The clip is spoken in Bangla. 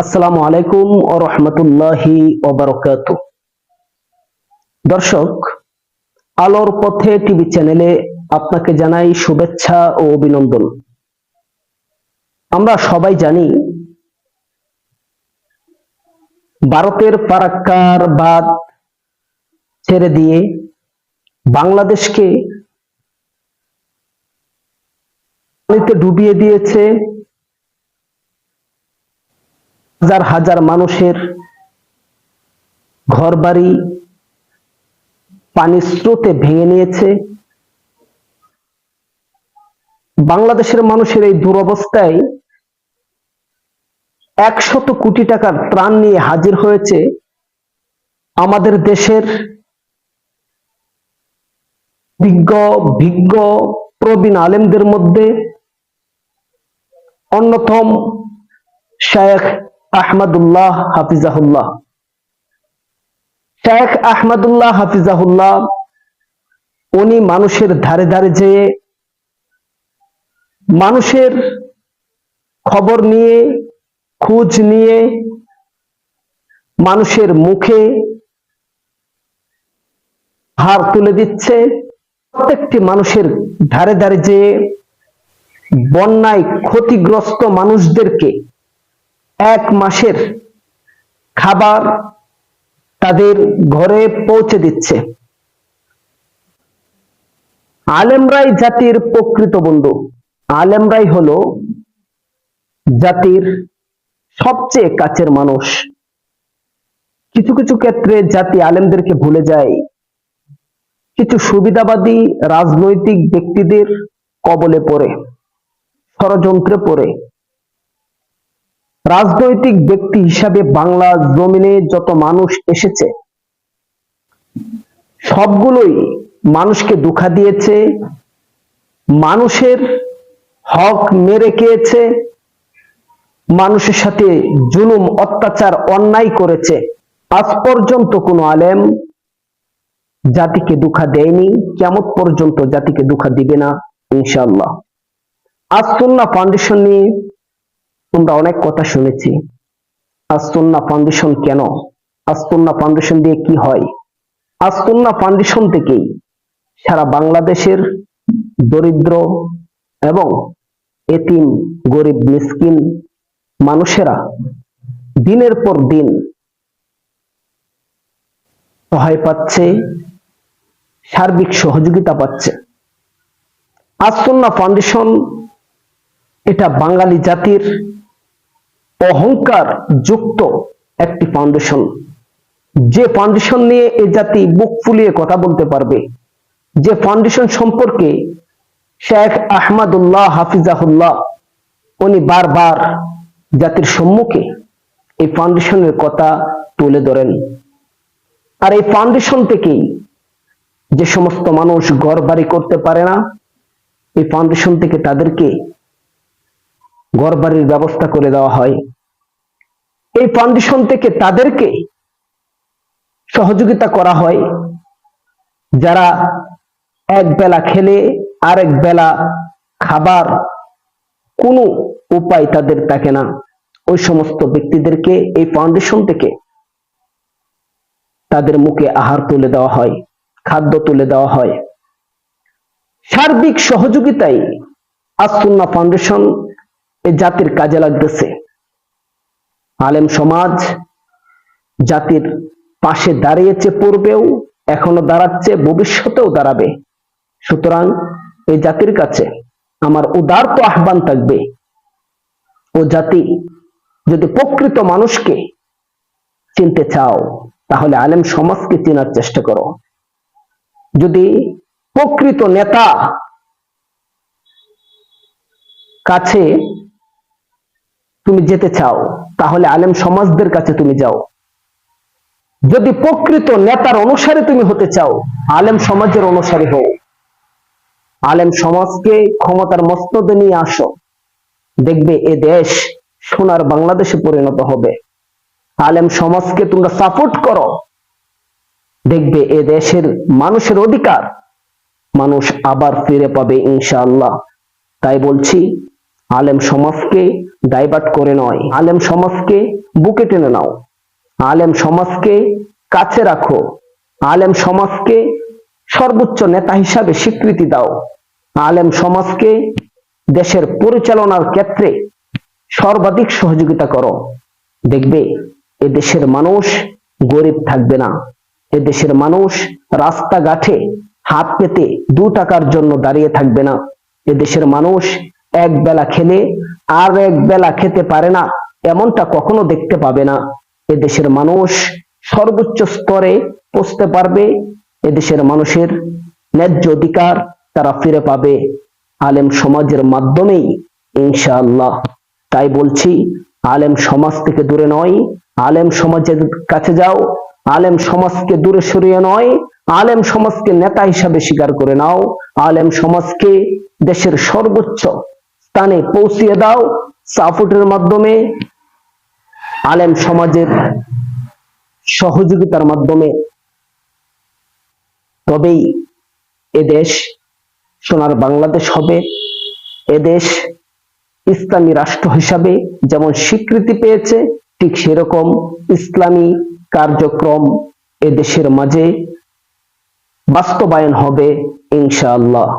আসসালামু আলাইকুম ওয়া রাহমাতুল্লাহি ওয়া বারাকাতুহু। দর্শক, আলোর পথে টিভি চ্যানেলে আপনাকে জানাই শুভেচ্ছা ও অভিনন্দন। আমরা সবাই জানি ভারতের ফারাক্কার বাঁধ ছেড়ে দিয়ে বাংলাদেশকে পানিতে ডুবিয়ে দিয়েছে, হাজার হাজার মানুষের ঘরবাড়ি পানির স্রোতে ভেঙে নিয়েছে। বাংলাদেশের মানুষের এই দুরবস্থায় 100 কোটি টাকার ত্রাণ নিয়ে হাজির হয়েছে আমাদের দেশের বিজ্ঞ প্রবীণ আলেমদের মধ্যে অন্যতম শেখ আহমদুল্লাহ হাফিজাহুল্লাহ। শেখ আহমদুল্লাহ হাফিজাহুল্লাহ উনি মানুষের ধারে ধারে যেয়ে মানুষের খবর নিয়ে, খোঁজ নিয়ে, মানুষের মুখে হার তুলে দিচ্ছে। প্রত্যেকটি মানুষের ধারে ধারে যেয়ে বন্যায় ক্ষতিগ্রস্ত মানুষদেরকে 1 মাসের খাবার তাদের ঘরে পৌঁছে দিচ্ছে। আলেমরাই জাতির প্রকৃত বন্ধু। আলেমরাই হলো জাতির সবচেয়ে কাছের মানুষ। কিছু কিছু ক্ষেত্রে জাতি আলেমদেরকে ভুলে যায়, কিছু সুবিধাবাদী রাজনৈতিক ব্যক্তিদের কবলে পড়ে, ষড়যন্ত্রে পড়ে। রাজনৈতিক ব্যক্তি হিসাবে বাংলা জমিনে যত মানুষ এসেছে সবগুলোই মানুষকে ধোঁকা দিয়েছে, মানুষের হক মেরে খেয়েছে, মানুষের সাথে জুলুম অত্যাচার অন্যায় করেছে। আজ পর্যন্ত কোনো আলেম জাতিকে ধোঁকা দেয়নি, কিয়ামত পর্যন্ত জাতিকে ধোঁকা দিবে না ইনশাআল্লাহ। আজ সুন্নাহ ফাউন্ডেশন নিয়ে তোমরা অনেক কথা শুনেছি। আজ সুন্নাহ ফাউন্ডেশন কেন? আজ সুন্নাহ ফাউন্ডেশন দিয়ে কি হয়? আজ সুন্নাহ ফাউন্ডেশন থেকেই সারা বাংলাদেশের দরিদ্র এবং এতিম, গরিব, মিসকিন মানুষেরা দিনের পর দিন সহায় পাচ্ছে, সার্বিক সহযোগিতা পাচ্ছে। আজ সুন্নাহ ফাউন্ডেশন এটা বাঙালি জাতির অহংকার যুক্ত একটি ফাউন্ডেশন, যে ফাউন্ডেশন নিয়ে এ জাতি বুক ফুলিয়ে কথা বলতে পারবে, যে ফাউন্ডেশন সম্পর্কে শেখ আহমদুল্লাহ হাফিজাহুল্লাহ উনি বারবার জাতির সম্মুখে এই ফাউন্ডেশনের কথা তুলে ধরেন। আর এই ফাউন্ডেশন থেকেই যে সমস্ত মানুষ ঘর বাড়ি করতে পারে না, এই ফাউন্ডেশন থেকে তাদেরকে ঘর বাড়ির ব্যবস্থা করে দেওয়া হয়। এই ফাউন্ডেশন থেকে তাদেরকে সহযোগিতা করা হয় যারা এক বেলা খেলে আরেক বেলা খাবার কোনো উপায় তাদের থাকে না। ওই সমস্ত ব্যক্তিদেরকে এই ফাউন্ডেশন থেকে তাদের মুখে আহার তুলে দেওয়া হয়, খাদ্য তুলে দেওয়া হয়। সার্বিক সহযোগিতায় আজ সুন্নাহ ফাউন্ডেশন এই জাতির কাজে লাগতেছে। আলেম সমাজ জাতির পাশে দাঁড়িয়েছে পূর্বেও, এখনো দাঁড়াচ্ছে, ভবিষ্যতেও দাঁড়াবে। সুতরাং এই জাতির কাছে আমার উদারত আহ্বান থাকবে, ও জাতি যদি প্রকৃত মানুষকে চিনতে চাও তাহলে আলেম সমাজকে চেনার চেষ্টা করো। যদি প্রকৃত নেতা কাছে তুমি যেতে চাও তাহলে আলেম সমাজদের কাছে তুমি যাও। যদি প্রকৃত নেতার অনুসারী তুমি হতে চাও আলেম সমাজের অনুসারী হও। আলেম সমাজকে ক্ষমতার মস্তদে নিয়ে আসো, দেখবে এ দেশ সোনার বাংলাদেশে পরিণত হবে। আলেম সমাজকে তোমরা সাপোর্ট করো, দেখবে এ দেশের মানুষের অধিকার মানুষ আবার ফিরে পাবে ইনশাআল্লাহ। তাই বলছি, আলেম সমাজকে ডাইভার্ট করে নয়, আলেম সমাজকে বুকে টেনে নাও, আলেম সমাজকে কাছে রাখো, আলেম সমাজকে সর্বোচ্চ নেতা হিসাবে স্বীকৃতি দাও, আলেম সমাজকে দেশের পরিচালনার ক্ষেত্রে সর্বাধিক সহযোগিতা করো। দেখবে এ দেশের মানুষ গরিব থাকবে না, এ দেশের মানুষ রাস্তাঘাটে হাত পেতে 2 টাকার জন্য দাঁড়িয়ে থাকবে না, এ দেশের মানুষ এক বেলা খেলে আর এক বেলা খেতে পারে না এমনটা কখনো দেখতে পাবে না। এ দেশের মানুষ সর্বোচ্চ স্তরে পৌঁছতে পারবে, এ দেশের মানুষের ন্যায্য অধিকার তারা ফিরে পাবে আলেম সমাজের মাধ্যমেই ইনশাআল্লাহ। তাই বলছি, আলেম সমাজ থেকে দূরে নয়, আলেম সমাজের কাছে যাও, আলেম সমাজকে দূরে সরিয়ে নয়, আলেম সমাজকে নেতা হিসাবে স্বীকার করে নাও, আলেম সমাজকে দেশের সর্বোচ্চ স্থানে পৌঁছিয়ে দাও সাপোর্টের মাধ্যমে, আলেম সমাজের সহযোগিতার মাধ্যমে। তবেই এদেশ সোনার বাংলাদেশ হবে, এদেশ ইসলামী রাষ্ট্র হিসাবে যেমন স্বীকৃতি পেয়েছে, ঠিক সেরকম ইসলামী কার্যক্রম এদেশের মাঝে বাস্তবায়ন হবে ইনশাআল্লাহ।